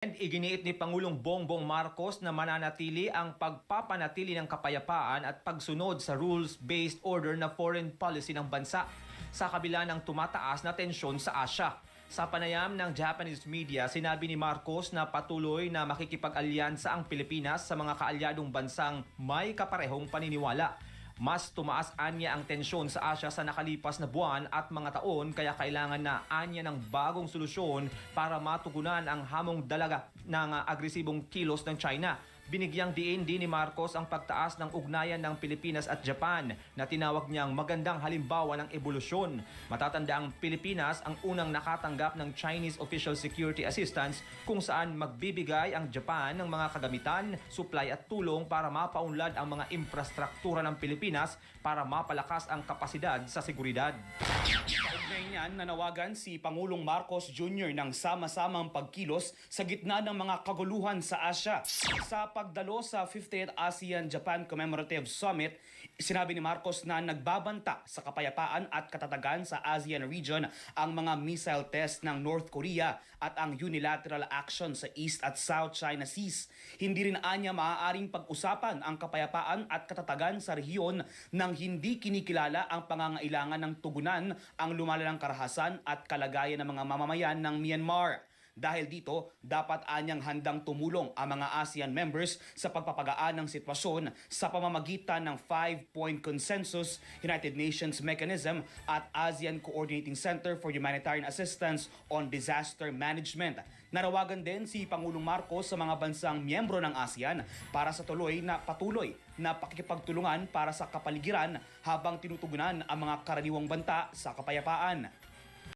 Iginiit ni Pangulong Bongbong Marcos na mananatili ang pagpapanatili ng kapayapaan at pagsunod sa rules-based order na foreign policy ng bansa sa kabila ng tumataas na tensyon sa Asya. Sa panayam ng Japanese media, sinabi ni Marcos na patuloy na makikipag-alyansa ang Pilipinas sa mga kaalyadong bansang may kaparehong paniniwala. Mas tumaas anya ang tensyon sa Asya sa nakalipas na buwan at mga taon, kaya kailangan na anya ng bagong solusyon para matugunan ang hamong dalaga ng agresibong kilos ng China. Binigyang diin din ni Marcos ang pagtaas ng ugnayan ng Pilipinas at Japan na tinawag niyang magandang halimbawa ng ebolusyon. Matatanda ang Pilipinas ang unang nakatanggap ng Chinese Official Security Assistance kung saan magbibigay ang Japan ng mga kagamitan, supply at tulong para mapaunlad ang mga infrastruktura ng Pilipinas para mapalakas ang kapasidad sa seguridad. Kaugnay niyan, nanawagan si Pangulong Marcos Jr. ng sama-samang pagkilos sa gitna ng mga kaguluhan sa Asya. Sa pagdalo sa 50th ASEAN-Japan Commemorative Summit, sinabi ni Marcos na nagbabanta sa kapayapaan at katatagan sa ASEAN region ang mga missile test ng North Korea at ang unilateral action sa East at South China Seas. Hindi rin anya maaaring pag-usapan ang kapayapaan at katatagan sa rehiyon nang hindi kinikilala ang pangangailangan ng tugunan ang lumalalang karahasan at kalagayan ng mga mamamayan ng Myanmar. Dahil dito, dapat anyang handang tumulong ang mga ASEAN members sa pagpapagaan ng sitwasyon sa pamamagitan ng 5-point consensus, United Nations Mechanism at ASEAN Coordinating Center for Humanitarian Assistance on Disaster Management. Narawagan din si Pangulong Marcos sa mga bansang miyembro ng ASEAN para sa patuloy na pakikipagtulungan para sa kapaligiran habang tinutugunan ang mga karaniwang banta sa kapayapaan.